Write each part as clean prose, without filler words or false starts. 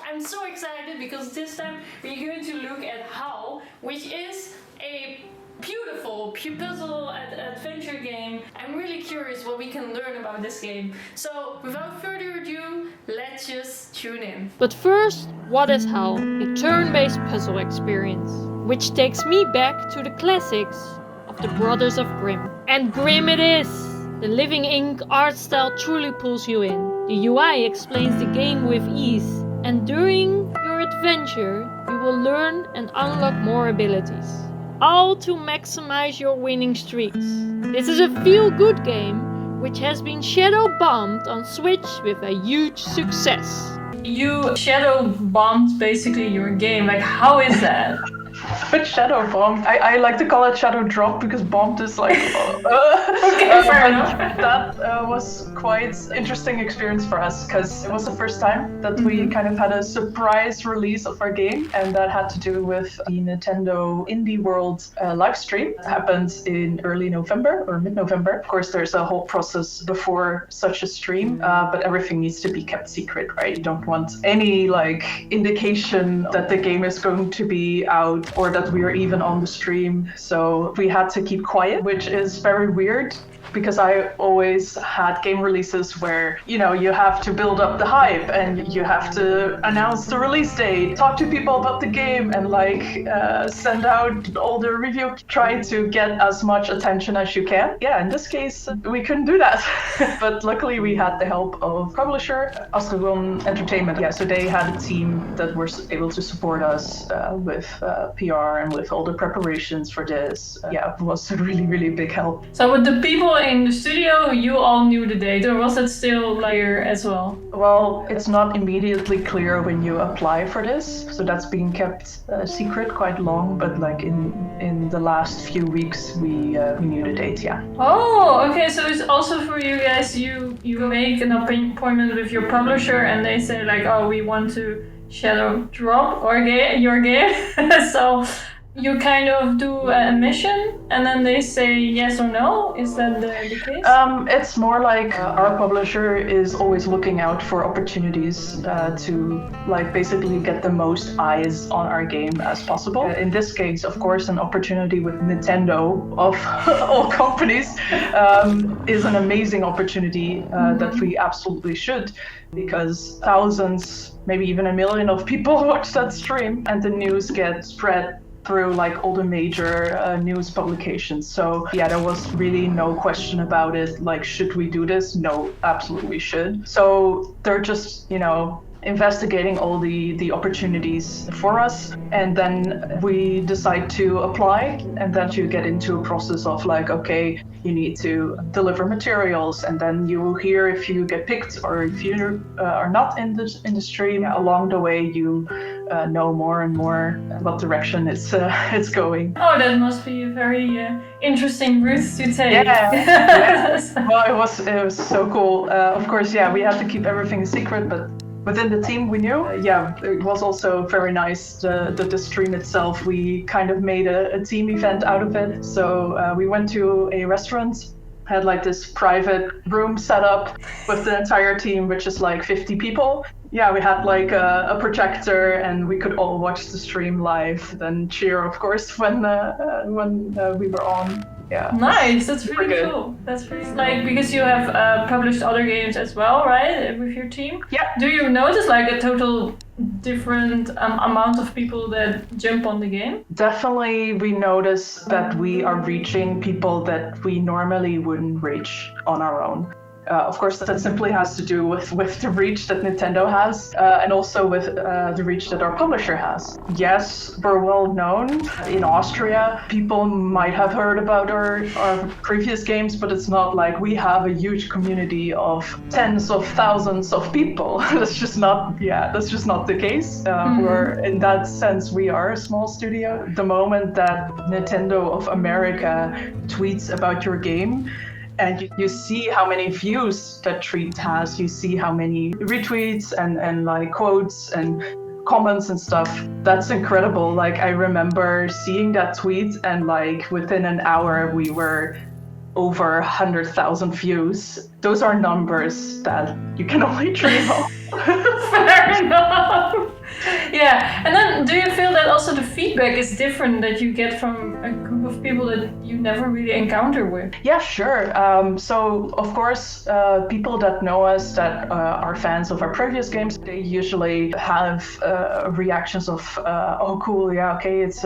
I'm so excited because this time we're going to look at Howl, which is a beautiful puzzle adventure game. I'm really curious what we can learn about this game. So without further ado, let's just tune in. But first, what is Howl? A turn-based puzzle experience, which takes me back to the classics of the Brothers of Grimm. And Grimm it is! The living ink art style truly pulls you in. The UI explains the game with ease, and during your adventure, you will learn and unlock more abilities, all to maximize your winning streaks. This is a feel-good game which has been shadow bombed on Switch with a huge success. You shadow bombed basically your game. Like, how is that? But shadow bombed. I like to call it shadow drop because bombed is like. Okay, fair enough. That was quite interesting experience for us because it was the first time that we kind of had a surprise release of our game, and that had to do with the Nintendo Indie World live stream. It happened in early November or mid-November. Of course, there's a whole process before such a stream, but everything needs to be kept secret, right? You don't want any indication that the game is going to be out or that we are even on the stream. So we had to keep quiet, which is very weird because I always had game releases where, you have to build up the hype and you have to announce the release date, talk to people about the game and send out all the review, try to get as much attention as you can. Yeah, in this case, we couldn't do that. But luckily we had the help of publisher, Astrogon Entertainment. Yeah, so they had a team that were able to support us with PR and with all the preparations for this. It was a really, really big help. So with the people in the studio, you all knew the date, or was it still clear as well? Well, it's not immediately clear when you apply for this, so that's being kept secret quite long. But in the last few weeks, we knew the date. Yeah. Oh, okay. So it's also for you guys. You make an appointment with your publisher, and they say oh, we want to shadow drop your game. So you kind of do a mission and then they say yes or no? Is that the case? It's more like our publisher is always looking out for opportunities to basically get the most eyes on our game as possible. In this case, of course, an opportunity with Nintendo of all companies is an amazing opportunity that we absolutely should, because thousands, maybe even 1 million of people watch that stream and the news gets spread through all the major news publications. So yeah, there was really no question about it. Should we do this? No, absolutely we should. So they're just, investigating all the opportunities for us, and then we decide to apply, and then you get into a process of okay, you need to deliver materials, and then you will hear if you get picked or if you are not in the stream. Along the way, you know more and more what direction it's going. Oh, that must be a very interesting route to take. Yeah. Well, it was so cool. Of course, we had to keep everything secret, but within the team we knew. It was also very nice that the stream itself, we kind of made a team event out of it. So we went to a restaurant, had this private room set up with the entire team, which is 50 people. Yeah, we had a projector and we could all watch the stream live, then cheer, of course, when we were on. Yeah. Nice, that's really cool. That's pretty because you have published other games as well, right, with your team? Yeah. Do you notice a total different amount of people that jump on the game? Definitely, we notice that we are reaching people that we normally wouldn't reach on our own. Of course, that simply has to do with the reach that Nintendo has, and also with the reach that our publisher has. Yes, we're well known in Austria. People might have heard about our previous games, but it's not we have a huge community of tens of thousands of people. That's just not the case. We're, in that sense, we are a small studio. The moment that Nintendo of America tweets about your game, and you see how many views that tweet has, you see how many retweets and quotes and comments and stuff. That's incredible. I remember seeing that tweet and within an hour we were over 100,000 views. Those are numbers that you can only dream of. Fair enough. Yeah, and then do you feel that also the feedback is different that you get from a group of people that you never really encounter with? Yeah, sure. So, of course, people that know us, that are fans of our previous games, they usually have reactions of, oh, cool, yeah, okay, it's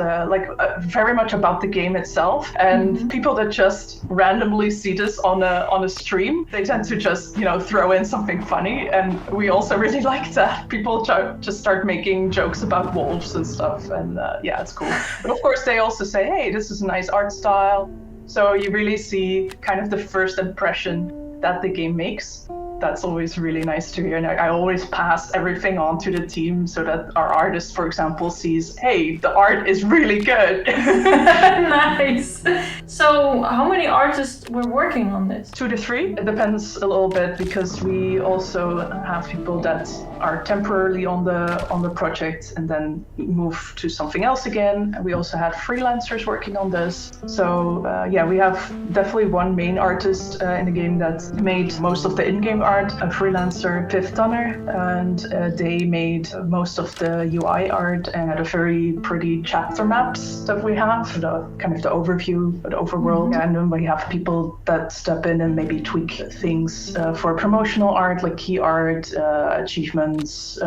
very much about the game itself. And people that just randomly see this on a stream, they tend to just, throw in something funny. And we also really like that. People just start making jokes about wolves and stuff. And yeah, it's cool. But of course, they also say, hey, this is a nice art style. So you really see kind of the first impression that the game makes. That's always really nice to hear. And I always pass everything on to the team so that our artist, for example, sees, hey, the art is really good. Nice. So how many artists were working on this? 2 to 3. It depends a little bit because we also have people that are temporarily on the project and then move to something else again. We also had freelancers working on this. So yeah, we have definitely one main artist in the game that made most of the in-game art, a freelancer, Fifth Tonner, and they made most of the UI art and the very pretty chapter maps that we have, the kind of the overview, the overworld. And then we have people that step in and maybe tweak things for promotional art, like key art, achievements,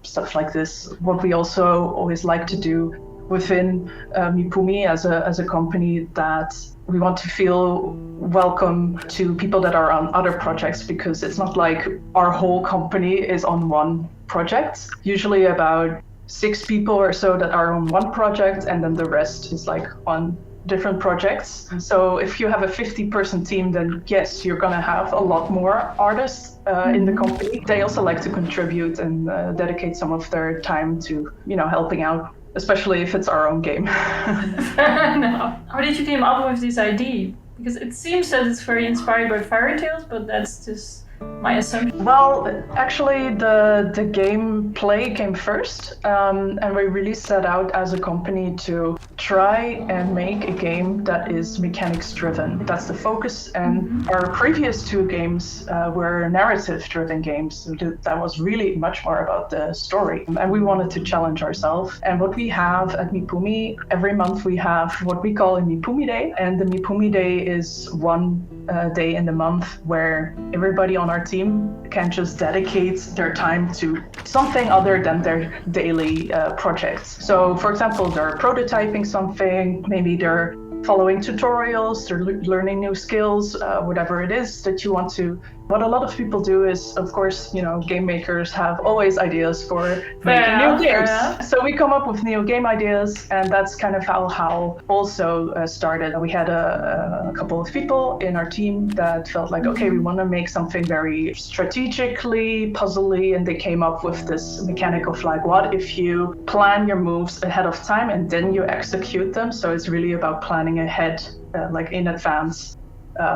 stuff like this. What we also always like to do within Mipumi as a company, that we want to feel welcome to people that are on other projects, because it's not like our whole company is on one project. Usually about 6 people or so that are on one project, and then the rest is like on different projects. So if you have a 50-person team, then yes, you're gonna have a lot more artists in the company. They also like to contribute and dedicate some of their time to, helping out, especially if it's our own game. Fair enough. How did you come up with this idea? Because it seems that it's very inspired by fairy tales, but that's just my assumption. Well, actually, the gameplay came first, and we really set out as a company to try and make a game that is mechanics driven. That's the focus, and our previous 2 games were narrative driven games. So that was really much more about the story, and we wanted to challenge ourselves. And what we have at Mipumi, every month we have what we call a Mipumi Day, and the Mipumi Day is one day in the month where everybody on our team can just dedicate their time to something other than their daily projects. So, for example, they're prototyping something, maybe they're following tutorials, they're learning new skills, whatever it is that you want to. What a lot of people do is, of course, game makers have always ideas for making new games. So we come up with new game ideas, and that's kind of how Howl also started. We had a couple of people in our team that felt like, okay, we want to make something very strategically, puzzly, and they came up with this mechanic of like, what if you plan your moves ahead of time and then you execute them? So it's really about planning ahead, like in advance.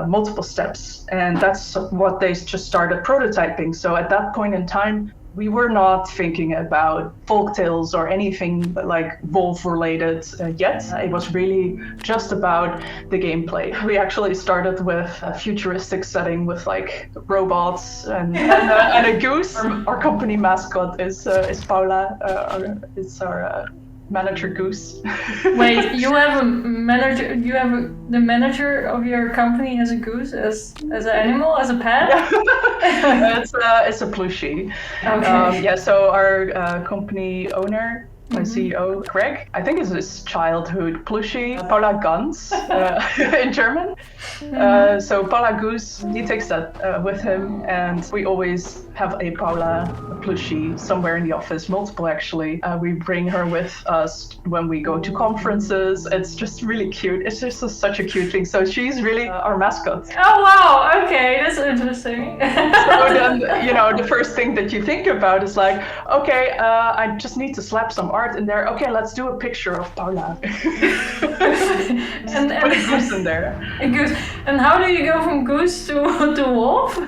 Multiple steps, and that's what they just started prototyping. So at that point in time, we were not thinking about folktales or anything like wolf related yet. It was really just about the gameplay. We actually started with a futuristic setting with like robots and a goose. Our company mascot is Paula. It's our manager goose. Wait, you have a manager? You have the manager of your company as a goose, as an animal, as a pet? It's a plushie. Okay. Yeah. So our company owner, my CEO, Greg, I think it's his childhood plushie, Paula Gans, in German. So Paula Goose, he takes that with him, and we always have a Paula plushie somewhere in the office, multiple actually. We bring her with us when we go to conferences. It's just really cute. It's just such a cute thing. So she's really our mascot. Oh wow, okay, that's interesting. So then, the first thing that you think about is like, okay, I just need to slap some art in there. Okay, let's do a picture of Paula. and put a goose in there. A goose. And how do you go from goose to wolf?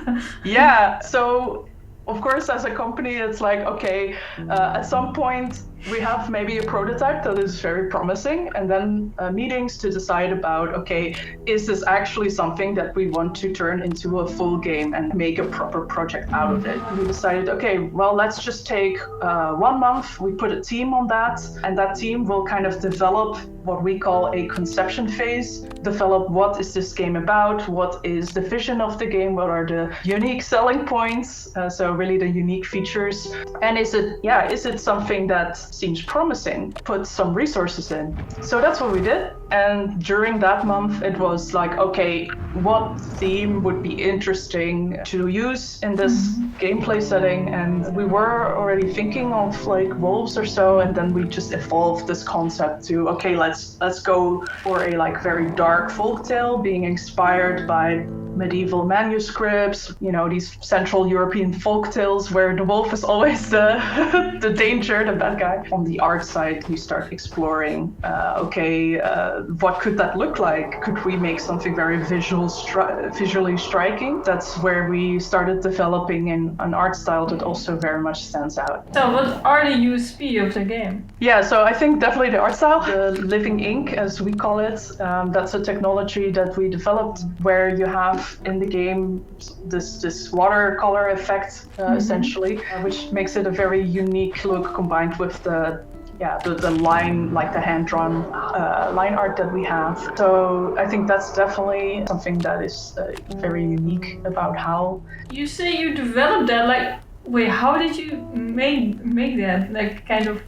Yeah, so of course, as a company, it's like, okay, at some point, we have maybe a prototype that is very promising, and then meetings to decide about, okay, is this actually something that we want to turn into a full game and make a proper project out of it? We decided, okay, well, let's just take 1 month, we put a team on that, and that team will kind of develop what we call a conception phase, develop what is this game about, what is the vision of the game, what are the unique selling points, so really the unique features, and is it something that seems promising? Put some resources in. So that's what we did. And during that month, it was like, okay, what theme would be interesting to use in this gameplay setting? And we were already thinking of like wolves or so, and then we just evolved this concept to, okay, let's go for a like very dark folktale, being inspired by medieval manuscripts, you know, these Central European folktales where the wolf is always the danger, the bad guy. On the art side, we start exploring, what could that look like? Could we make something very visually striking? That's where we started developing an art style that also very much stands out. So what are the USP of the game? Yeah, so I think definitely the art style, the living ink as we call it, that's a technology that we developed where you have in the game this watercolor effect essentially, which makes it a very unique look combined with the line, like the hand-drawn line art that we have. So I think that's definitely something that is very unique about Howl. You say you developed that, like, wait, how did you make that? Like, kind of,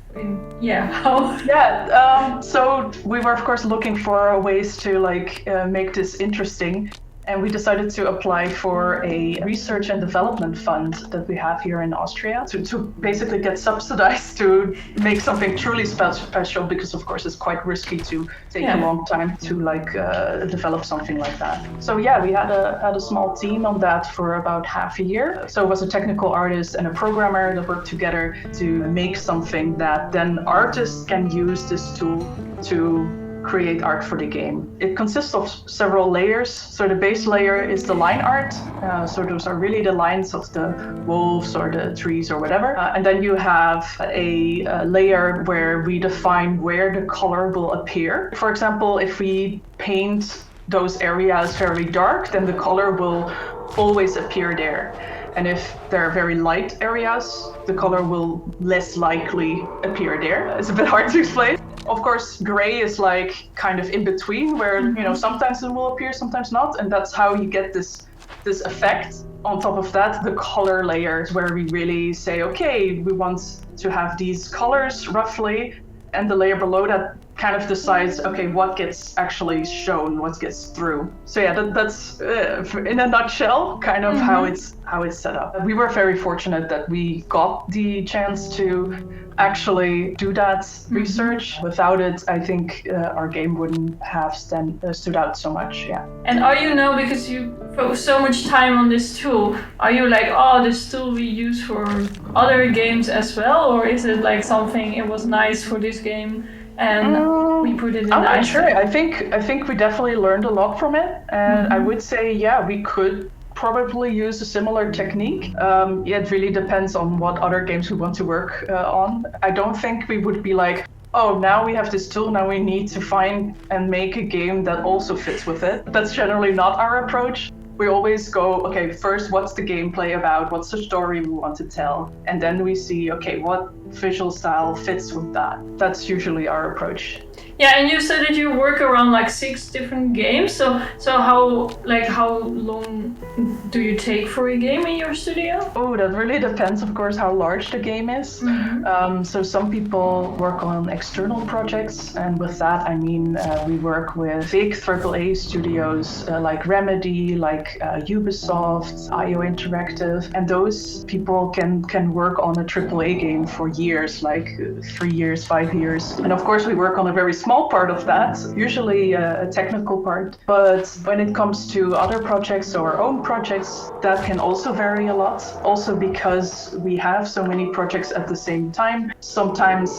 how? Yeah, so we were of course looking for ways to like make this interesting. And we decided to apply for a research and development fund that we have here in Austria to basically get subsidized to make something truly special, because of course it's quite risky to take a long time to like develop something like that. So yeah, we had a small team on that for about half a year. So it was a technical artist and a programmer that worked together to make something that then artists can use this tool to create art for the game. It consists of several layers. So the base layer is the line art. So those are really the lines of the wolves or the trees or whatever. And then you have a layer where we define where the color will appear. For example, if we paint those areas very dark, then the color will always appear there. And if they're very light areas, the color will less likely appear there. It's a bit hard to explain. Of course, gray is like kind of in between where, you know, sometimes it will appear, sometimes not. And that's how you get this effect. On top of that, the color layers where we really say, okay, we want to have these colors roughly. And the layer below that kind of decides, okay, what gets actually shown, what gets through. So yeah, that's in a nutshell, kind of how it's set up. We were very fortunate that we got the chance to actually do that research. Without it, I think our game wouldn't have stood out so much. Yeah. And are you now, because you focus so much time on this tool, are you like, oh, this tool we use for other games as well, or is it like something it was nice for this game and we put it in? I'm not sure. I think we definitely learned a lot from it, and I would say, yeah, we could probably use a similar technique. It really depends on what other games we want to work on. I don't think we would be like, oh, now we have this tool, now we need to find and make a game that also fits with it. That's generally not our approach. We always go, okay, first, what's the gameplay about? What's the story we want to tell? And then we see, okay, what visual style fits with that? That's usually our approach. Yeah, and you said that you work around like 6 different games. So how long do you take for a game in your studio? Oh, that really depends, of course, how large the game is. So some people work on external projects, and with that I mean we work with big AAA studios like Remedy, like Ubisoft, IO Interactive, and those people can work on a AAA game for years, like 3 years, 5 years. And of course we work on a very small part of that, usually a technical part. But when it comes to other projects or our own projects, that can also vary a lot. Also because we have so many projects at the same time. Sometimes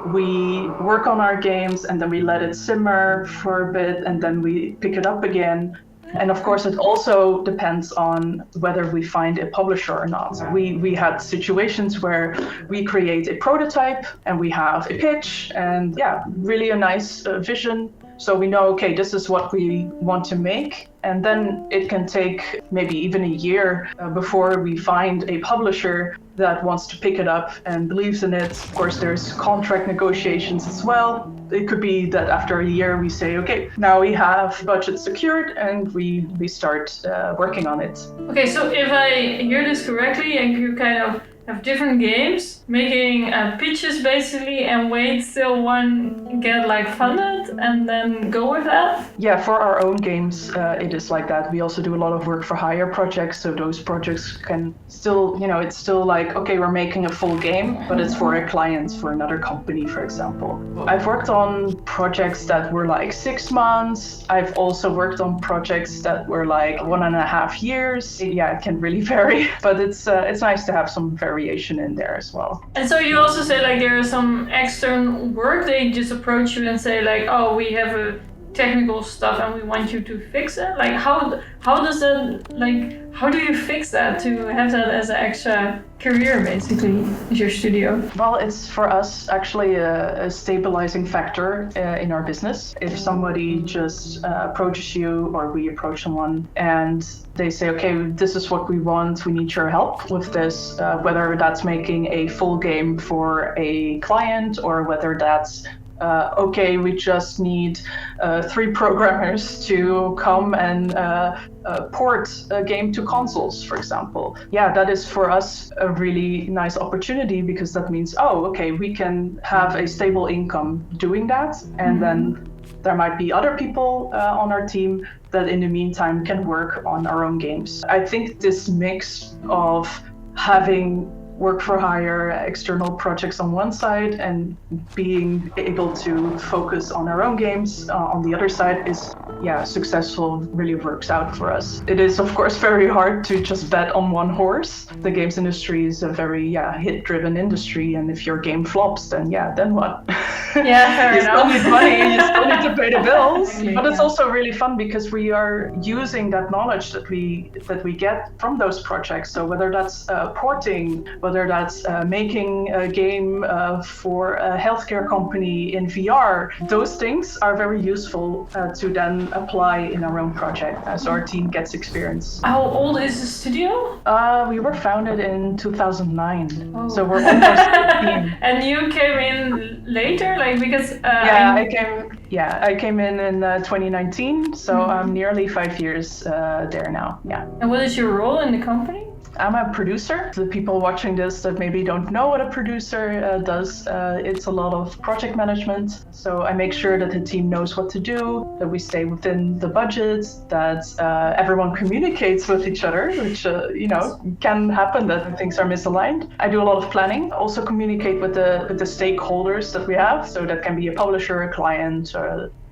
we work on our games and then we let it simmer for a bit and then we pick it up again. And of course, it also depends on whether we find a publisher or not. We had situations where we create a prototype and we have a pitch and really a nice vision. So we know, okay, this is what we want to make. And then it can take maybe even a year before we find a publisher that wants to pick it up and believes in it. Of course, there's contract negotiations as well. It could be that after a year we say, okay, now we have budget secured and we start working on it. Okay, so if I hear this correctly, and you kind of have different games, making pitches basically, and wait till one get like funded and then go with that? Yeah, for our own games, it is like that. We also do a lot of work for hire projects, so those projects can still, it's still like, okay, we're making a full game, but it's for a client, for another company, for example. I've worked on projects that were like 6 months. I've also worked on projects that were like 1.5 years. Yeah, it can really vary, but it's nice to have some variation in there as well. And so you also say like there is some external work, they just approach you and say like, oh, we have a technical stuff and we want you to fix it. Like how does that, like, how do you fix that to have that as an extra career basically as your studio? Well, it's for us actually a stabilizing factor in our business. If somebody just approaches you or we approach someone and they say, okay, this is what we want, we need your help with this, whether that's making a full game for a client or whether that's okay, we just need 3 programmers to come and port a game to consoles, for example. Yeah, that is for us a really nice opportunity because that means, oh, okay, we can have a stable income doing that. And then there might be other people on our team that in the meantime can work on our own games. I think this mix of having work for hire, external projects on one side, and being able to focus on our own games on the other side is, successful, really works out for us. It is, of course, very hard to just bet on one horse. The games industry is a very, hit-driven industry, and if your game flops, then what? Yeah, fair you enough. still need money, you still need to pay the bills. But it's also really fun because we are using that knowledge that we get from those projects. So whether that's porting, whether that's making a game for a healthcare company in VR, those things are very useful to then apply in our own project as our team gets experience. How old is the studio? We were founded in 2009, so we're almost 15. And you came in later, like because I came in 2019, so I'm nearly 5 years there now. Yeah. And what is your role in the company? I'm a producer. The people watching this that maybe don't know what a producer does, it's a lot of project management. So I make sure that the team knows what to do, that we stay within the budget, that everyone communicates with each other, which can happen that things are misaligned. I do a lot of planning, also communicate with the stakeholders that we have. So that can be a publisher, a client,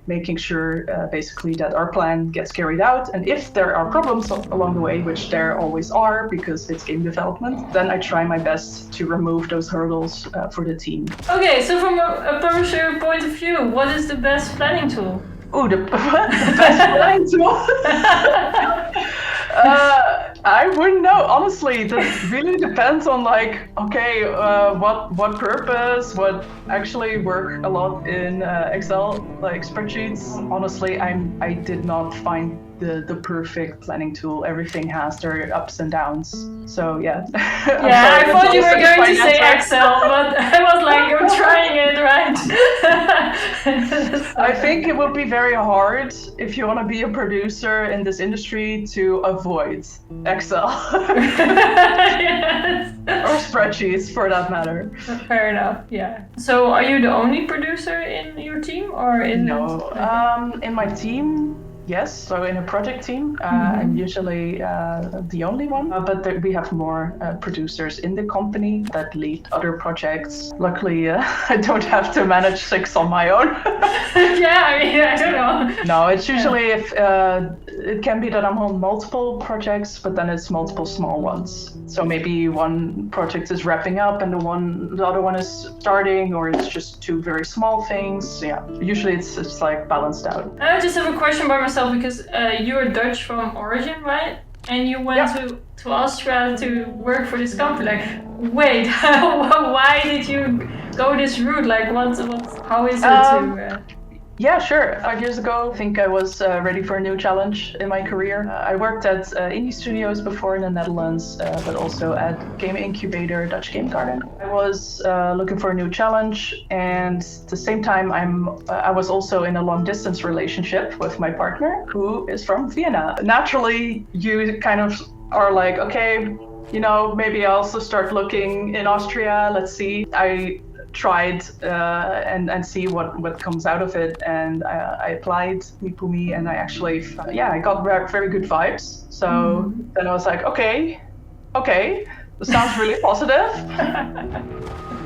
making sure basically that our plan gets carried out. And if there are problems along the way, which there always are because it's game development, then I try my best to remove those hurdles for the team. Okay, so from a publisher point of view, what is the best planning tool? Oh, the best planning tool? I wouldn't know, honestly. That really depends on what purpose, what actually work a lot in Excel, like spreadsheets. Honestly, I did not find the perfect planning tool. Everything has their ups and downs. So yeah. I thought you were going to say Excel, but I was like, you're trying it, right? I think it would be very hard if you want to be a producer in this industry to avoid Excel. Yes. Or spreadsheets for that matter. Fair enough, yeah. So are you the only producer in your team or in in my team? Yes, so in a project team, I'm usually the only one, but we have more producers in the company that lead other projects. Luckily, I don't have to manage 6 on my own. Yeah, I mean, I don't know. No, it's usually it can be that I'm on multiple projects, but then it's multiple small ones. So maybe one project is wrapping up and the other one is starting, or it's just two very small things. Yeah, usually it's like balanced out. I just have a question by myself because you're Dutch from origin, right? And you went to Austria to work for this company. Like, wait, why did you go this route? Like, how is it to... Yeah, sure. 5 years ago, I think I was ready for a new challenge in my career. I worked at indie studios before in the Netherlands, but also at Game Incubator, Dutch Game Garden. I was looking for a new challenge, and at the same time, I was also in a long-distance relationship with my partner, who is from Vienna. Naturally, you kind of are like, okay, you know, maybe I also start looking in Austria. Let's see. I tried and see what comes out of it, and I applied Mipumi, and I actually I got very good vibes. So then I was like, okay, this sounds really positive.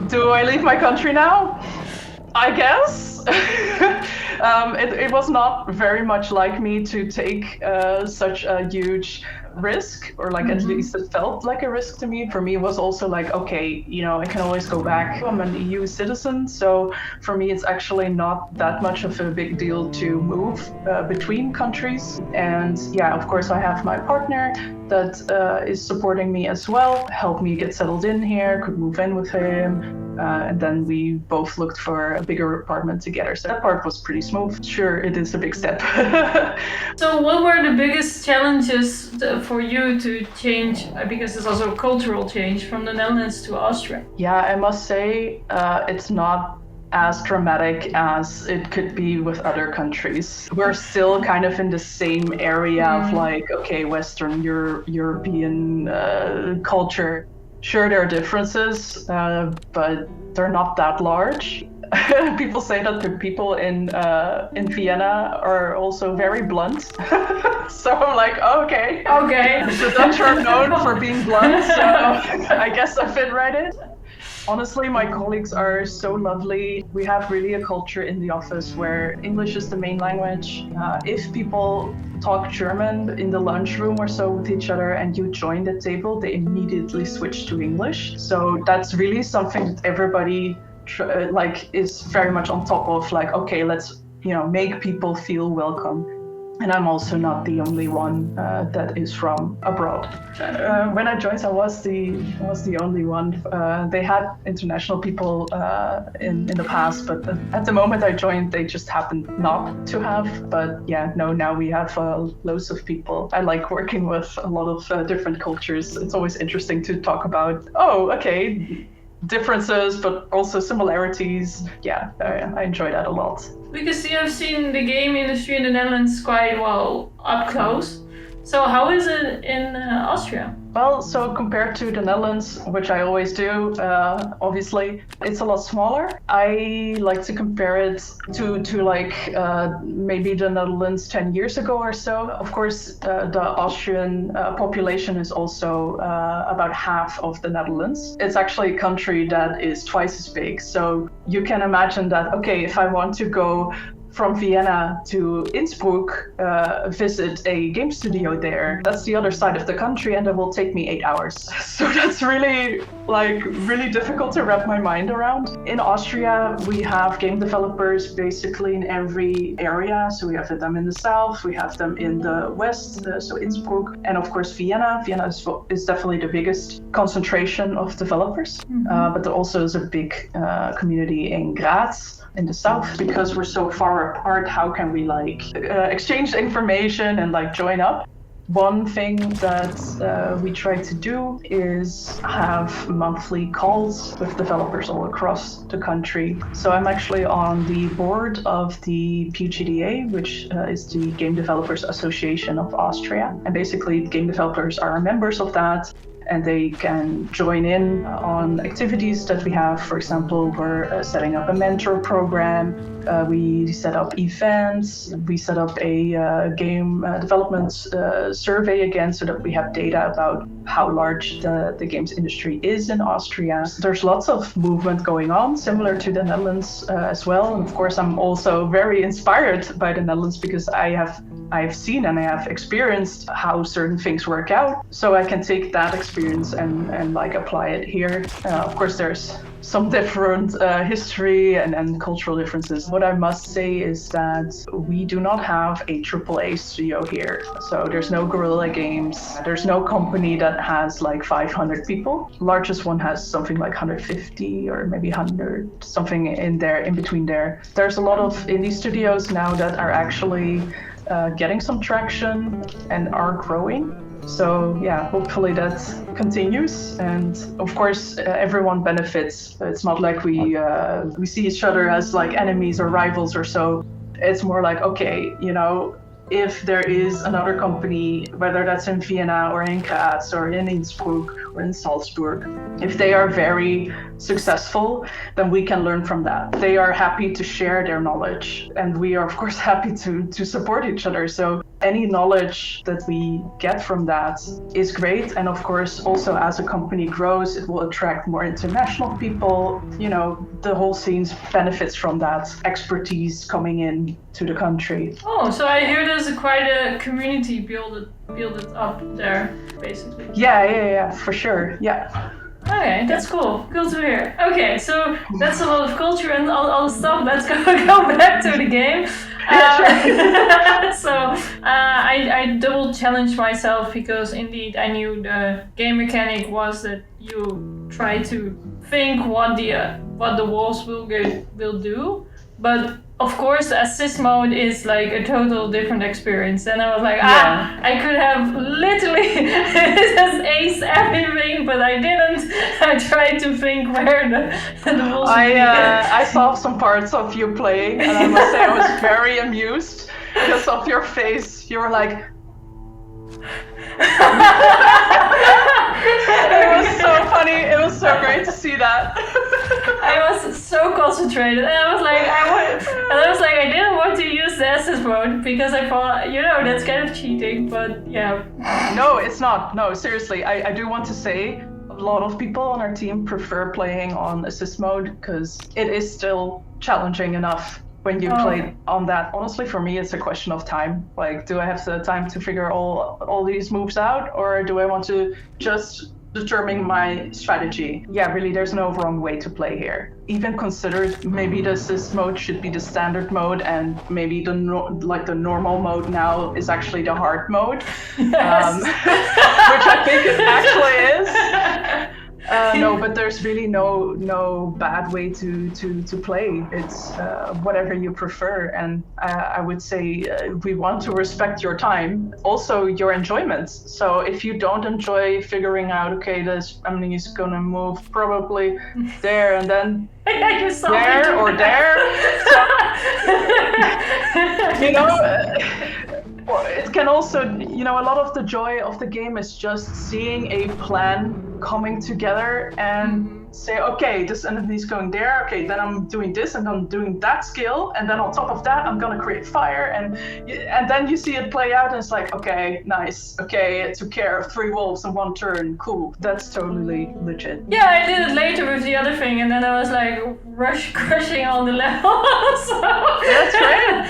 Do I leave my country now? I guess. It was not very much like me to take such a huge risk, or like at least it felt like a risk to me. For me, it was also like, okay, you know, I can always go back. I'm an EU citizen, so for me, it's actually not that much of a big deal to move between countries. And yeah, of course, I have my partner that is supporting me as well, helped me get settled in here, could move in with him. And then we both looked for a bigger apartment together. So that part was pretty smooth. Sure, it is a big step. So what were the biggest challenges for you to change, because it's also a cultural change, from the Netherlands to Austria? Yeah, I must say it's not as dramatic as it could be with other countries. We're still kind of in the same area of like, okay, Western European culture. Sure, there are differences, but they're not that large. People say that the people in Vienna are also very blunt. So I'm like, okay. The Dutch are known for being blunt, so I guess I fit right in. Honestly, my colleagues are so lovely. We have really a culture in the office where English is the main language. If people talk German in the lunchroom or so with each other and you join the table, they immediately switch to English. So that's really something that everybody is very much on top of, like, okay, let's, you know, make people feel welcome. And I'm also not the only one that is from abroad. When I joined, I was the only one. They had international people in the past, but at the moment I joined, they just happened not to have. But yeah, no, now we have loads of people. I like working with a lot of different cultures. It's always interesting to talk about, differences, but also similarities. Yeah, I enjoy that a lot. Because you have seen the game industry in the Netherlands quite well up close. So how is it in Austria? Well, so compared to the Netherlands, which I always do, obviously, it's a lot smaller. I like to compare it to maybe the Netherlands 10 years ago or so. Of course, the Austrian population is also about half of the Netherlands. It's actually a country that is twice as big. So you can imagine that, okay, if I want to go from Vienna to Innsbruck, visit a game studio there. That's the other side of the country, and it will take me 8 hours. So that's really difficult to wrap my mind around. In Austria, we have game developers basically in every area. So we have them in the south, we have them in the west, so Innsbruck, and of course Vienna. Vienna is definitely the biggest concentration of developers, but there also is a big community in Graz, in the south. Because we're so far apart, how can we exchange information and join up? One thing that we try to do is have monthly calls with developers all across the country. So I'm actually on the board of the PGDA, which is the Game Developers Association of Austria. And basically, game developers are members of that, and they can join in on activities that we have. For example, we're setting up a mentor program. We set up events. We set up a game development survey again, so that we have data about how large the games industry is in Austria. There's lots of movement going on, similar to the Netherlands as well. And of course, I'm also very inspired by the Netherlands because I have I've seen and I have experienced how certain things work out. So I can take that experience and like apply it here. Of course, there's some different history and cultural differences. What I must say is that we do not have a AAA studio here. So there's no Guerrilla Games. There's no company that has like 500 people. Largest one has something like 150 or maybe 100, something in there, in between there. There's a lot of indie studios now that are actually getting some traction and are growing. So yeah, hopefully that continues, and of course everyone benefits. It's not like we see each other as like enemies or rivals or so. It's more like, okay, you know, if there is another company, whether that's in Vienna or in Graz or in Innsbruck or in Salzburg, if they are very successful, then we can learn from that. They are happy to share their knowledge, and we are of course happy to support each other. So any knowledge that we get from that is great. And of course, also as a company grows, it will attract more international people. You know, the whole scene benefits from that expertise coming in to the country. Oh, so I hear there's quite a community build it up there, basically. Yeah, for sure. Yeah. Okay, that's cool. Cool to hear. Okay, so that's a lot of culture, and I'll stop. Let's go back to the game. So I double challenged myself because indeed I knew the game mechanic was that you try to think what the wolves will do, but of course assist mode is like a total different experience. And I was like, I could have literally just aced everything, but I didn't. I tried to think where the wolves would be. I saw some parts of you playing, and I must say I was very amused because of your face. You were like, it was so funny. It was so great to see that. I was so concentrated, and I was like, I didn't want to use the assist mode because I thought, you know, that's kind of cheating. But yeah. No, it's not. No, seriously, I do want to say a lot of people on our team prefer playing on assist mode because it is still challenging enough when you play on that. Honestly, for me, it's a question of time. Like, do I have the time to figure all these moves out, or do I want to just determine my strategy? Yeah, really, there's no wrong way to play here. Even considered, maybe the assist mode should be the standard mode, and maybe the normal mode now is actually the hard mode, Yes. Which I think it actually is. No, but there's really no bad way to play. It's whatever you prefer, and I would say we want to respect your time, also your enjoyments. So if you don't enjoy figuring out, okay, I'm just gonna move probably there and then there or there, so, you know. It can also, you know, a lot of the joy of the game is just seeing a plan coming together and say, okay, this enemy's going there, okay, then I'm doing this and I'm doing that skill, and then on top of that I'm gonna create fire, and then you see it play out, and it's like, okay, nice, okay, it took care of 3 wolves in 1 turn, cool. That's totally legit. Yeah, I did it later with the other thing, and then I was like crushing on the levels. So, that's great.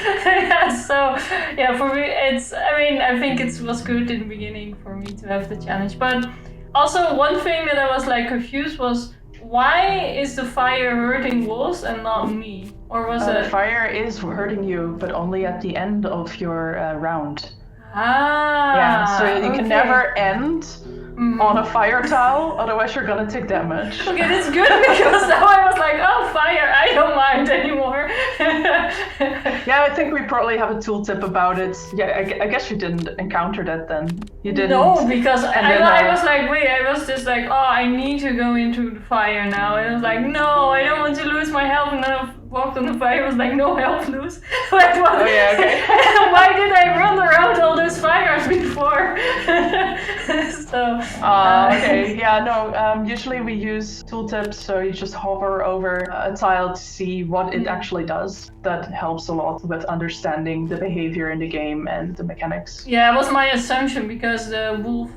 Yeah, so yeah, for me I think it was good in the beginning for me to have the challenge. But also one thing that I was like confused was, why is the fire hurting wolves and not me? Or was it? Fire is hurting you, but only at the end of your round. Yeah, so you can never end on a fire tile, otherwise you're gonna take damage. Okay, that's good because now I was like, oh, fire, I don't mind anymore. Yeah, I think we probably have a tooltip about it. Yeah, I guess you didn't encounter that then. You didn't. No, because I was like, wait, I was just like, oh, I need to go into the fire now. And I was like, no, I don't want to lose my health. And then I walked on the fire, I was like, no health lose. Like, what? Oh, yeah, okay. Why did I run around all those fires before? So. Okay, yeah, no, usually we use tooltips, so you just hover over a tile to see what it actually does. That helps a lot with understanding the behavior in the game and the mechanics. Yeah, it was my assumption because the wolf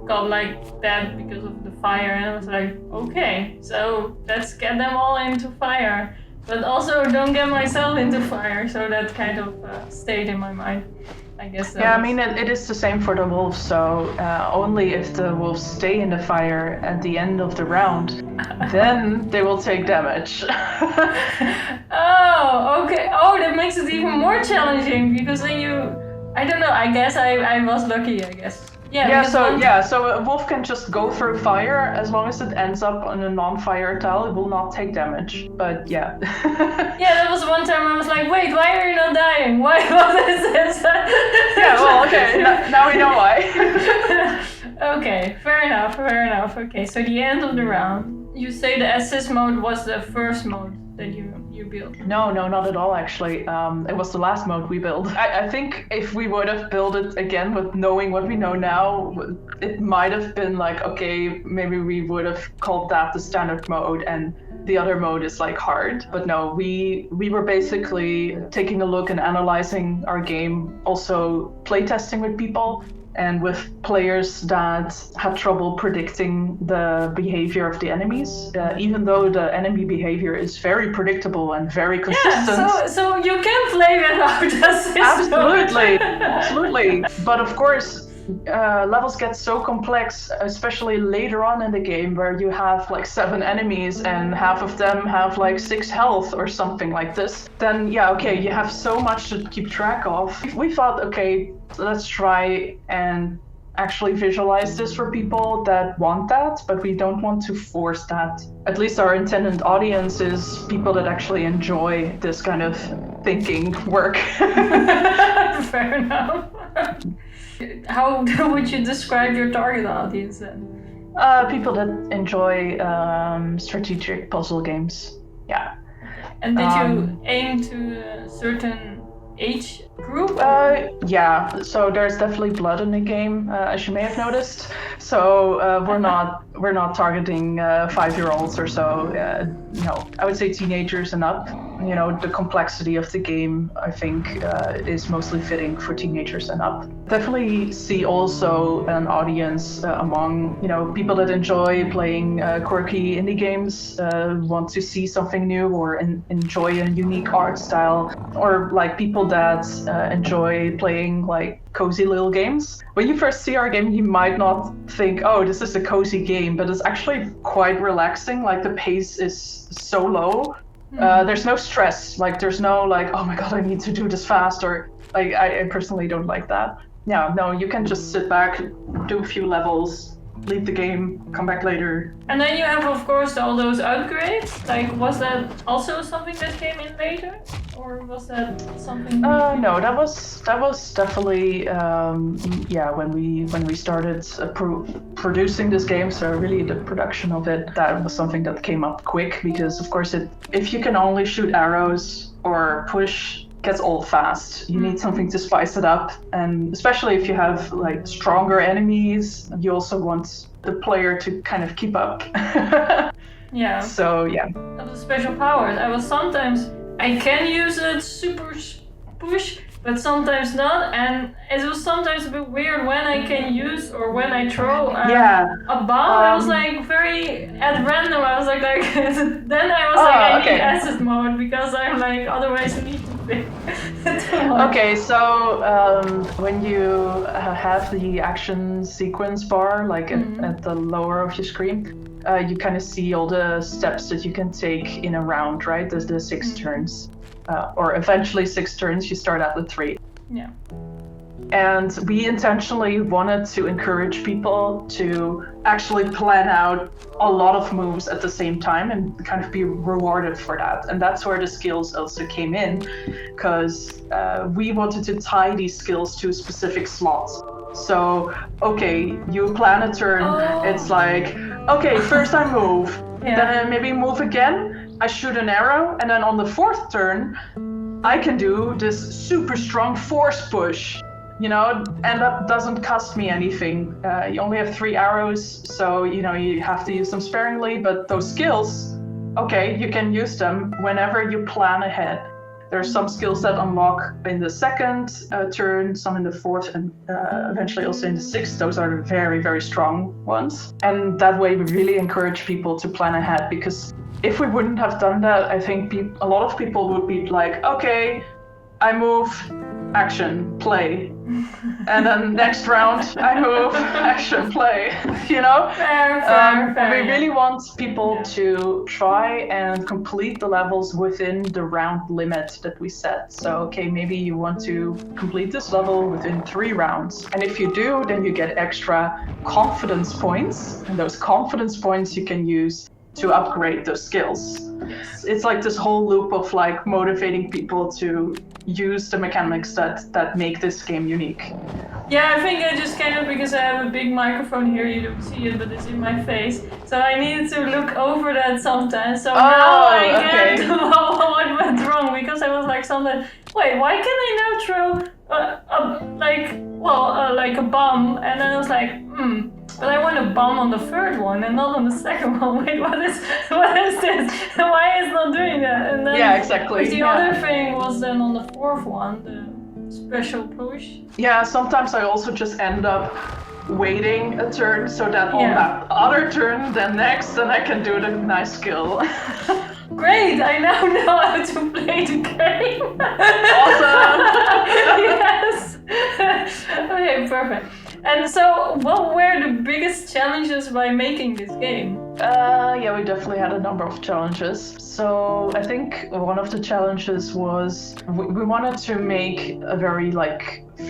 got like that because of the fire, and I was like, okay, so let's get them all into fire. But also don't get myself into fire, so that kind of stayed in my mind. I guess. Yeah, I mean, it is the same for the wolves. So only if the wolves stay in the fire at the end of the round, then they will take damage. Oh, okay. Oh, that makes it even more challenging because then I don't know. I guess I was lucky. I guess. Yeah. So a wolf can just go through fire as long as it ends up on a non-fire tile. It will not take damage. But yeah. Yeah, that was one time I was like, wait, why are you not dying? What is this? Yeah. Well, okay. Now we know why. Okay, fair enough. Okay, so the end of the round. You say the assist mode was the first mode that you built. No, not at all, actually. It was the last mode we built. I think if we would have built it again with knowing what we know now, it might have been like, okay, maybe we would have called that the standard mode and the other mode is like hard. But no, we were basically taking a look and analyzing our game, also playtesting with people. And with players that had trouble predicting the behavior of the enemies, even though the enemy behavior is very predictable and very consistent. Yeah, so you can play without assist. Absolutely. But of course, levels get so complex, especially later on in the game, where you have like 7 enemies and half of them have like 6 health or something like this. Then yeah, okay, you have so much to keep track of. We thought, okay, let's try and actually visualize this for people that want that, but we don't want to force that. At least our intended audience is people that actually enjoy this kind of thinking work. Fair enough. How would you describe your target audience then? People that enjoy strategic puzzle games. Yeah. And did you aim to a certain age group? Yeah, so there's definitely blood in the game, as you may have noticed. So we're not targeting 5-year-olds or so. No, I would say teenagers and up. You know, the complexity of the game, I think, is mostly fitting for teenagers and up. Definitely see also an audience among, people that enjoy playing quirky indie games, want to see something new or enjoy a unique art style, or like people that enjoy playing like cozy little games. When you first see our game, you might not think, oh, this is a cozy game, but it's actually quite relaxing. Like the pace is so low. There's no stress, like there's no like, oh my god, I need to do this fast, or like I personally don't like that. Yeah, no, you can just sit back, do a few levels, leave the game, come back later. And then you have, of course, all those upgrades. Like, was that also something that came in later, or was that something? No, that was definitely when we started producing this game. So really, the production of it, that was something that came up quick because, of course, if you can only shoot arrows or push, gets old fast. You need something to spice it up, and especially if you have like stronger enemies, you also want the player to kind of keep up. Yeah. So yeah. Of the special powers, I can use a super push, but sometimes not, and it was sometimes a bit weird when I can use or when I throw a bomb. I was like very at random. I was like then I was I need acid mode because I'm like otherwise I need to think. Okay, so when you have the action sequence bar like at the lower of your screen, you kind of see all the steps that you can take in a round, right? There's the 6 turns. Or eventually 6 turns, you start at the 3. Yeah. And we intentionally wanted to encourage people to actually plan out a lot of moves at the same time and kind of be rewarded for that. And that's where the skills also came in, because we wanted to tie these skills to specific slots. So, okay, you plan a turn, it's like, okay, first I move, then I maybe move again, I shoot an arrow, and then on the 4th turn, I can do this super strong force push, and that doesn't cost me anything. You only have 3 arrows, so, you have to use them sparingly, but those skills, okay, you can use them whenever you plan ahead. There's some skills that unlock in the 2nd turn, some in the 4th, and eventually also in the 6th. Those are the very, very strong ones. And that way we really encourage people to plan ahead, because if we wouldn't have done that, I think a lot of people would be like, okay, I move, action, play. And then next round, I move, action, play, you know? Fair, we yeah. really want people to try and complete the levels within the round limit that we set. So, okay, maybe you want to complete this level within 3 rounds. And if you do, then you get extra confidence points. And those confidence points you can use to upgrade those skills. It's like this whole loop of like motivating people to use the mechanics that make this game unique. Yeah, I think I just kind of, because I have a big microphone here, you don't see it, but it's in my face. So I needed to look over that sometimes. So now I get what went wrong, because I was like sometimes, wait, why can I now throw like a bomb? And then I was like, but I want a bomb on the third one and not on the second one. Wait, what is this? Why is it not doing that? And then yeah, exactly. The other thing was then on the fourth one, the special push. Yeah, sometimes I also just end up waiting a turn so that on that other turn, then I can do the nice skill. Great, I now know how to play the game. Awesome! Yes. Okay, perfect. And so, what were the biggest challenges by making this game? Yeah, we definitely had a number of challenges. So I think one of the challenges was we wanted to make a very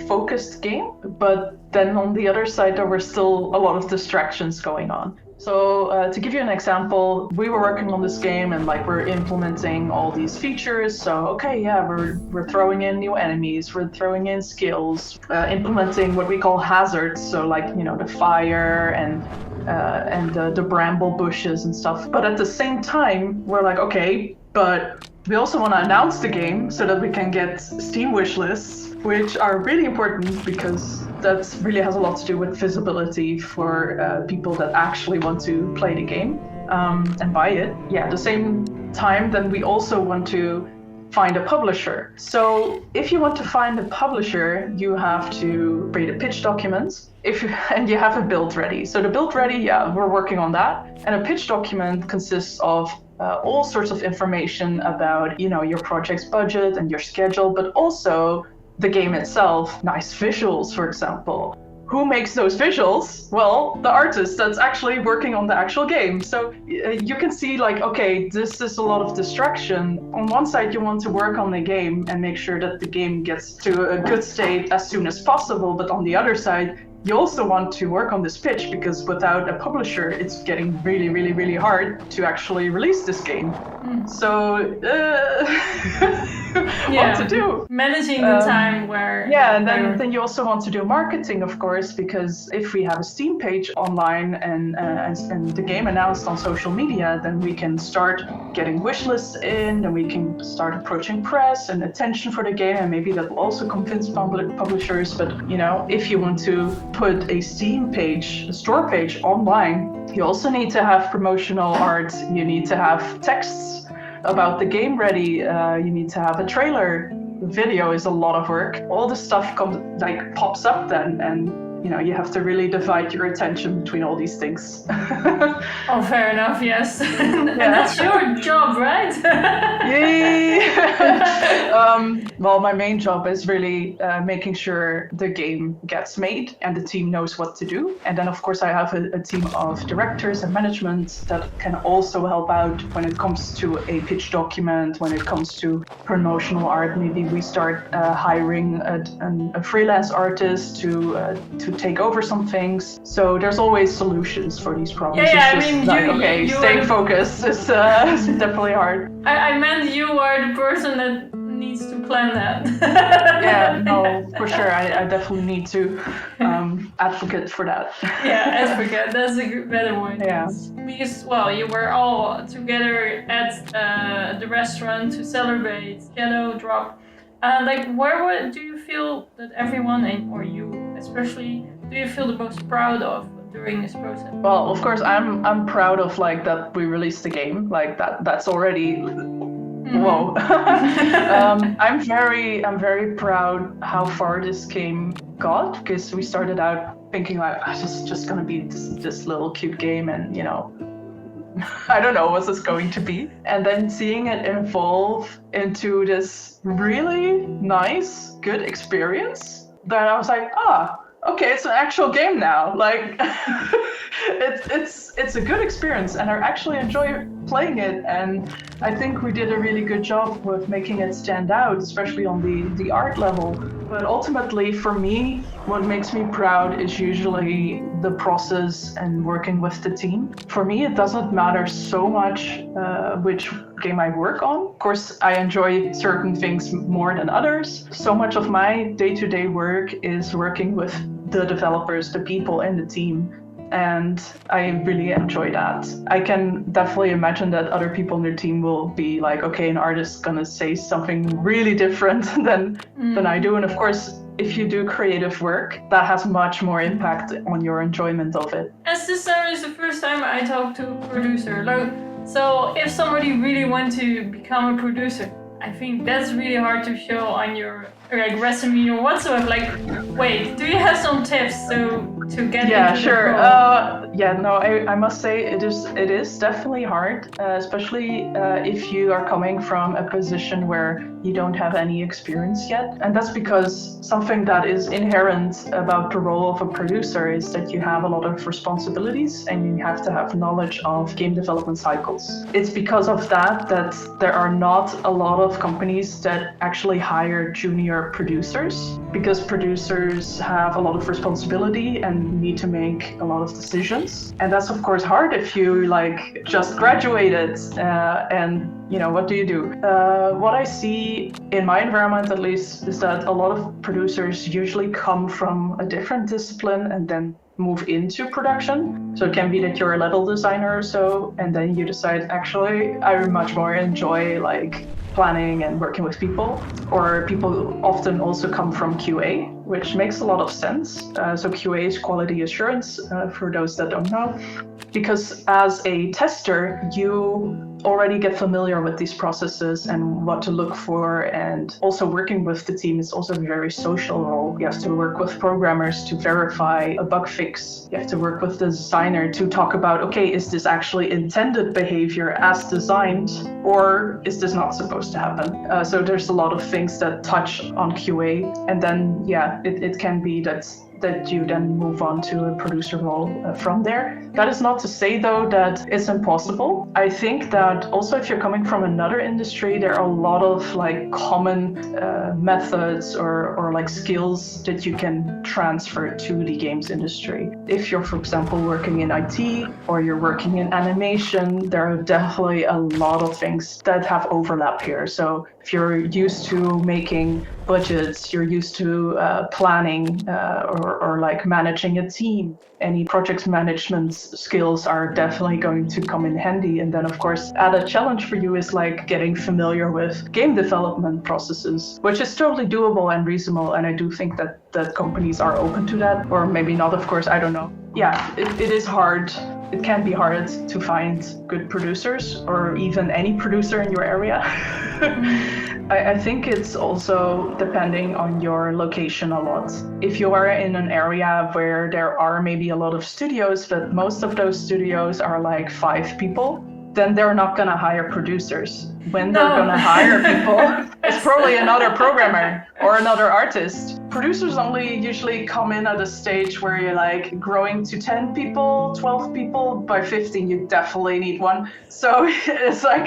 focused game, but then on the other side there were still a lot of distractions going on. So to give you an example, we were working on this game and we're implementing all these features. So okay, yeah, we're throwing in new enemies, we're throwing in skills, implementing what we call hazards. So the fire and the bramble bushes and stuff. But at the same time, we're like, okay, but we also want to announce the game so that we can get Steam wish lists, which are really important because that really has a lot to do with visibility for people that actually want to play the game and buy it. Yeah, at the same time, then we also want to find a publisher. So if you want to find a publisher, you have to create a pitch document and you have a build ready. So the build ready, yeah, we're working on that. And a pitch document consists of all sorts of information about, your project's budget and your schedule, but also the game itself, nice visuals, for example. Who makes those visuals? Well, the artist that's actually working on the actual game. So you can see okay, this is a lot of distraction. On one side, you want to work on the game and make sure that the game gets to a good state as soon as possible. But on the other side, you also want to work on this pitch because without a publisher, it's getting really, really, really hard to actually release this game. So, what to do? Managing the time where... Yeah, and then you also want to do marketing, of course, because if we have a Steam page online and the game announced on social media, then we can start getting wish lists in, and we can start approaching press and attention for the game, and maybe that will also convince publishers. But, if you want to put a Steam page, a store page online, you also need to have promotional art, you need to have texts about the game ready, you need to have a trailer. Video is a lot of work. All this stuff pops up then, and you have to really divide your attention between all these things. Oh, fair enough, yes. And that's your job, right? Yay! Well, my main job is really making sure the game gets made and the team knows what to do. And then, of course, I have a team of directors and management that can also help out when it comes to a pitch document, when it comes to promotional art. Maybe we start hiring a freelance artist to take over some things. So there's always solutions for these problems. Staying focused is definitely hard. I meant you are the person that needs to plan that. Yeah, no, for sure. I definitely need to advocate for that. Yeah, advocate. That's a better one. Yeah. Because, you were all together at the restaurant to celebrate Shadow Drop. Where do you feel that everyone, or you especially, do you feel the most proud of during this process? Well, of course, I'm proud of that we released the game. That's already whoa. I'm very proud how far this game got, because we started out thinking this is just gonna be this little cute game, and I don't know what's this going to be. And then seeing it evolve into this really nice, good experience then I was like, okay, it's an actual game now. Like, it's a good experience, and I actually enjoy playing it. And I think we did a really good job with making it stand out, especially on the art level. But ultimately, for me, what makes me proud is usually the process and working with the team. For me, it doesn't matter so much which game I work on. Of course, I enjoy certain things more than others. So much of my day-to-day work is working with the developers, the people in the team, and I really enjoy that. I can definitely imagine that other people in their team will be like, okay, an artist's gonna say something really different than I do. And of course, if you do creative work, that has much more impact on your enjoyment of it. As this is the first time I talk to a producer, so if somebody really wants to become a producer, I think that's really hard to show on your resume or whatsoever. Like, wait, do you have some tips to get into sure. the role? I must say it is definitely hard, especially if you are coming from a position where you don't have any experience yet. And that's because something that is inherent about the role of a producer is that you have a lot of responsibilities and you have to have knowledge of game development cycles. It's because of that there are not a lot of companies that actually hire junior producers, because producers have a lot of responsibility and need to make a lot of decisions. And that's of course hard if you like just graduated and what do you do? What I see in my environment at least is that a lot of producers usually come from a different discipline and then move into production. So it can be that you're a level designer or so, and then you decide, actually, I much more enjoy like planning and working with people. Or people often also come from QA, which makes a lot of sense. So QA is quality assurance, for those that don't know. Because as a tester, you already get familiar with these processes and what to look for, and also working with the team is also a very social role. You have to work with programmers to verify a bug fix. You have to work with the designer to talk about, okay, is this actually intended behavior as designed, or is this not supposed to happen? So there's a lot of things that touch on QA, and then it can be that you then move on to a producer role from there. That is not to say though that it's impossible. I think that also if you're coming from another industry, there are a lot of like common methods or like skills that you can transfer to the games industry. If you're, for example, working in IT or you're working in animation, there are definitely a lot of things that have overlap here. So if you're used to making budgets, you're used to planning or like managing a team, any project management skills are definitely going to come in handy. And then of course, added challenge for you is like getting familiar with game development processes, which is totally doable and reasonable. And I do think that companies are open to that, or maybe not, of course, I don't know. Yeah, it is hard. It can be hard to find good producers or even any producer in your area. I think it's also depending on your location a lot. If you are in an area where there are maybe a lot of studios, but most of those studios are like 5 people, then they're not going to hire producers. When they're going to hire people, it's probably another programmer or another artist. Producers only usually come in at a stage where you're like growing to 10 people, 12 people. By 15, you definitely need one. So it's like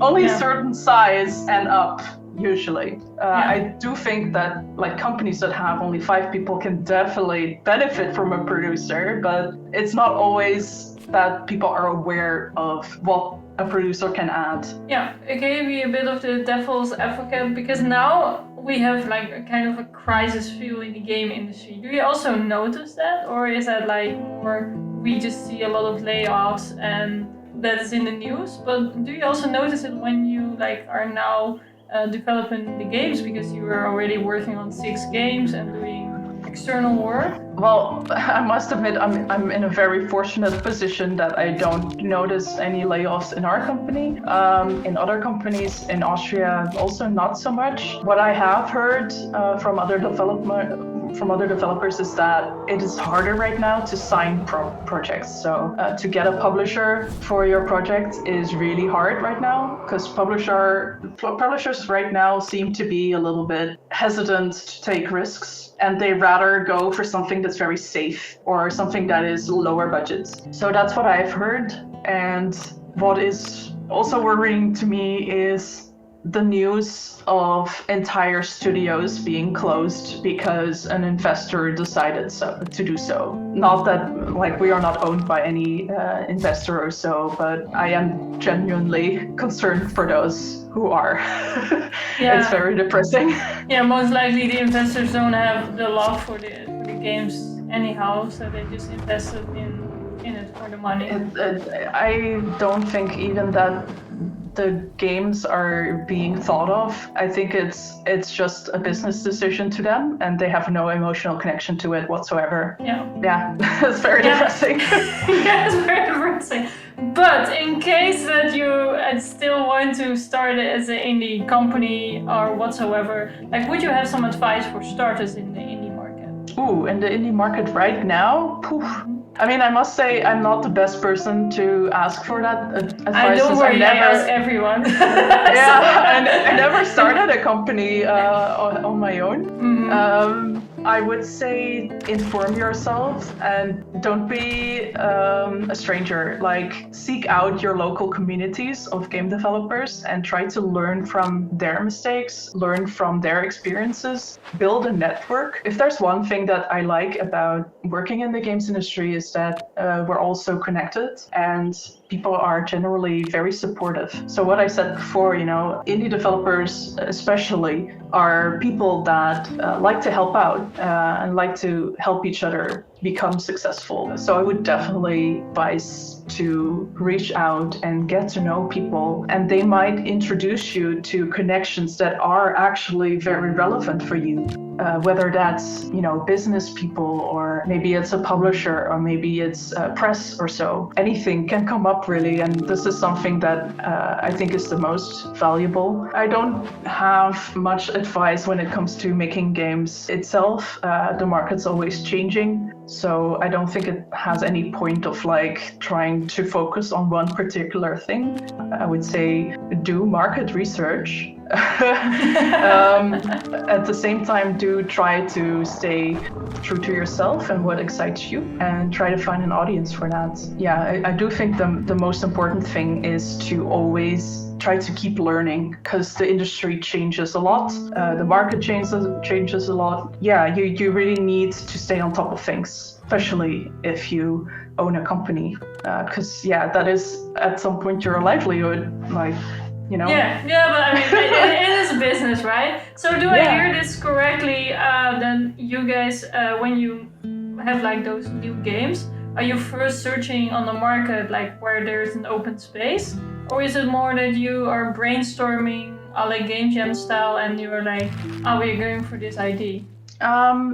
only a certain size and up. Usually. I do think that like companies that have only 5 people can definitely benefit from a producer, but it's not always that people are aware of what a producer can add. Yeah, it can be a bit of the devil's advocate, because now we have like a kind of a crisis feel in the game industry. Do you also notice that, or is that like more we just see a lot of layoffs and that is in the news? But do you also notice it when you like are now developing the games, because you are already working on 6 games and doing external work? Well, I must admit I'm in a very fortunate position that I don't notice any layoffs in our company. In other companies in Austria, also not so much. What I have heard from other from other developers is that it is harder right now to sign projects. So to get a publisher for your project is really hard right now, because publishers right now seem to be a little bit hesitant to take risks, and they rather go for something that's very safe or something that is lower budget. So that's what I've heard. And what is also worrying to me is the news of entire studios being closed because an investor decided to do so. Not that like we are not owned by any investor or so, but I am genuinely concerned for those who are. Yeah. It's very depressing. Yeah, most likely the investors don't have the love for the games anyhow, so they just invested in it for the money. I don't think even that the games are being thought of. I think it's just a business decision to them, and they have no emotional connection to it whatsoever. Yeah, it's very depressing. Yeah, it's very depressing. But in case that you still want to start it as an indie company or whatsoever, like, would you have some advice for starters in the indie market? Ooh, in the indie market right now? Poof. I mean, I must say I'm not the best person to ask for that advice. Don't worry, I ask everyone. Yeah, I never started a company on my own. Mm-hmm. I would say inform yourself and don't be a stranger. Like, seek out your local communities of game developers and try to learn from their mistakes, learn from their experiences, build a network. If there's one thing that I like about working in the games industry is that we're all so connected and people are generally very supportive. So what I said before, indie developers especially are people that like to help out and like to help each other become successful. So I would definitely advise to reach out and get to know people, and they might introduce you to connections that are actually very relevant for you. Whether that's, business people, or maybe it's a publisher, or maybe it's press or so. Anything can come up really, and this is something that I think is the most valuable. I don't have much advice when it comes to making games itself. The market's always changing, so I don't think it has any point of trying to focus on one particular thing. I would say do market research. At the same time, do try to stay true to yourself and what excites you, and try to find an audience for that. Yeah, I do think the most important thing is to always try to keep learning, because the industry changes a lot. The market changes a lot. Yeah, you really need to stay on top of things, especially if you own a company, because that is at some point your livelihood. Yeah, but I mean, it is a business, right? So do I hear this correctly? Then you guys, when you have those new games, are you first searching on the market, where there's an open space? Or is it more that you are brainstorming a la Game Jam style and you're we're going for this idea?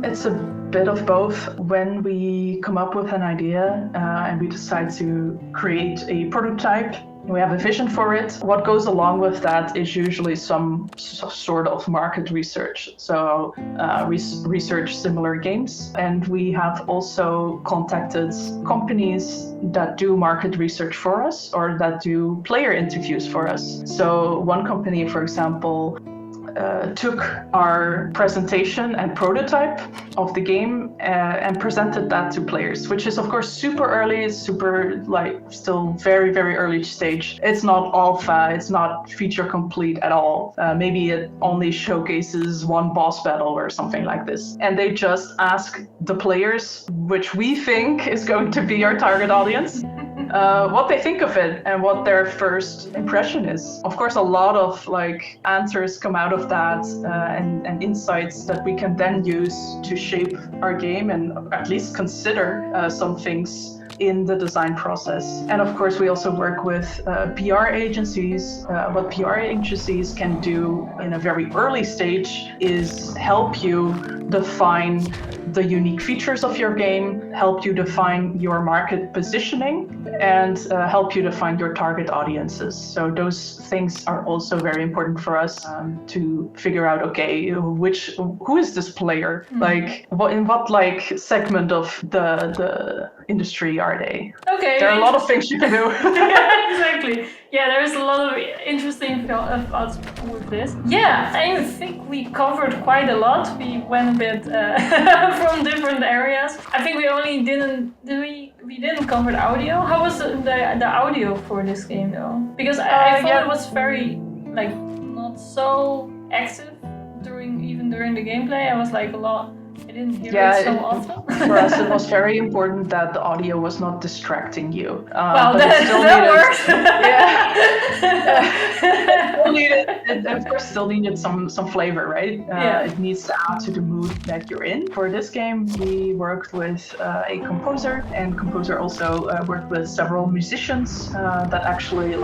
It's a bit of both. When we come up with an idea and we decide to create a prototype, we have a vision for it. What goes along with that is usually some sort of market research. So research similar games. And we have also contacted companies that do market research for us, or that do player interviews for us. So one company, for example, took our presentation and prototype of the game and presented that to players, which is of course super early, super still very, very early stage. It's not alpha, it's not feature complete at all. Maybe it only showcases one boss battle or something like this. And they just ask the players, which we think is going to be our target audience, what they think of it and what their first impression is. Of course, a lot of answers come out of that and insights that we can then use to shape our game and at least consider some things in the design process. And of course, we also work with PR agencies. What PR agencies can do in a very early stage is help you define the unique features of your game, help you define your market positioning, and help you define your target audiences. So those things are also very important for us to figure out, okay, who is this player? Like, in what like segment of the industry are they? Okay. There are a lot of things you can do. Yeah, exactly. Yeah, there's a lot of interesting thoughts with this. Yeah, I think we covered quite a lot. We went a bit from different areas. I think we didn't cover the audio. How was the audio for this game though? Because I thought it was very like not so active during the gameplay. I was like I didn't hear it so often. For us, it was very important that the audio was not distracting you. Well, that works. It of course still needed some flavor, right? It needs to add to the mood that you're in. For this game, we worked with a composer, and composer also worked with several musicians that actually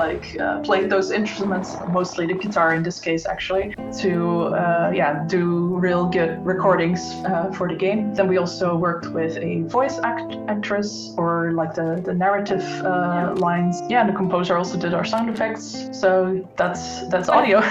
played those instruments, mostly the guitar in this case, actually, to do real good recordings for the game. Then we also worked with a voice actress or like the narrative lines. Yeah, and the composer also did our sound effects. So that's audio.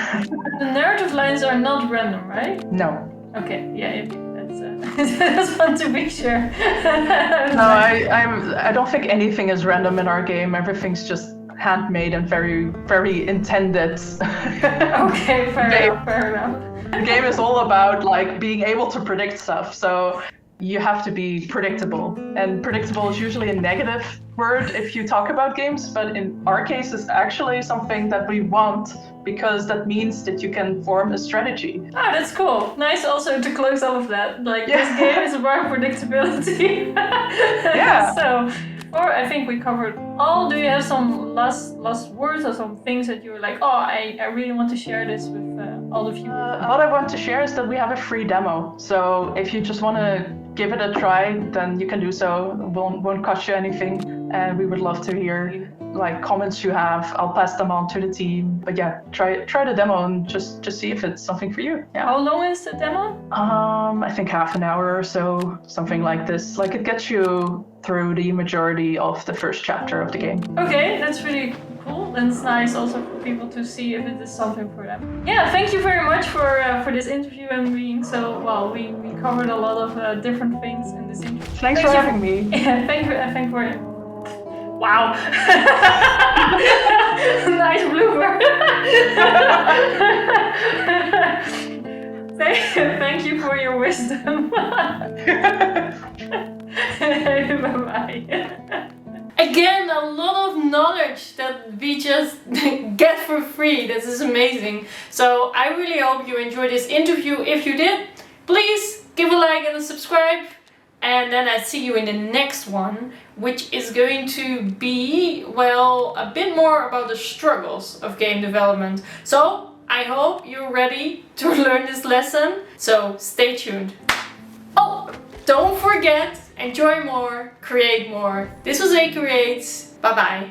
The narrative lines are not random, right? No. Okay, yeah, that's fun to be sure. No, I don't think anything is random in our game. Everything's just handmade and very, very intended. Okay, fair enough. The game is all about like being able to predict stuff. So you have to be predictable. And predictable is usually a negative word if you talk about games, but in our case it's actually something that we want because that means that you can form a strategy. Ah, that's cool. Nice also to close all of that. Like this game is about predictability. Yeah. So I think we covered all. Do you have some last words or some things that you were like, I really want to share this with all the viewers? What I want to share is that we have a free demo. So if you just want to give it a try, then you can do so. It won't cost you anything. And we would love to hear like comments you have. I'll pass them on to the team. But yeah, try the demo and just see if it's something for you. Yeah. How long is the demo? I think half an hour or so, something like this. Like it gets you through the majority of the first chapter of the game. Okay, that's really cool. And it's nice also for people to see if it is something for them. Yeah, thank you very much for this interview and being so well. We covered a lot of different things in this interview. Thanks for having me. Yeah, thank you. Wow. Nice blooper. Thank you for your wisdom. Bye-bye. Again, a lot of knowledge that we just get for free. This is amazing. So I really hope you enjoyed this interview. If you did, please give a like and a subscribe. And then I see you in the next one, which is going to be, well, a bit more about the struggles of game development. So I hope you're ready to learn this lesson. So stay tuned. Oh, don't forget, enjoy more, create more. This was Acreates. Bye bye.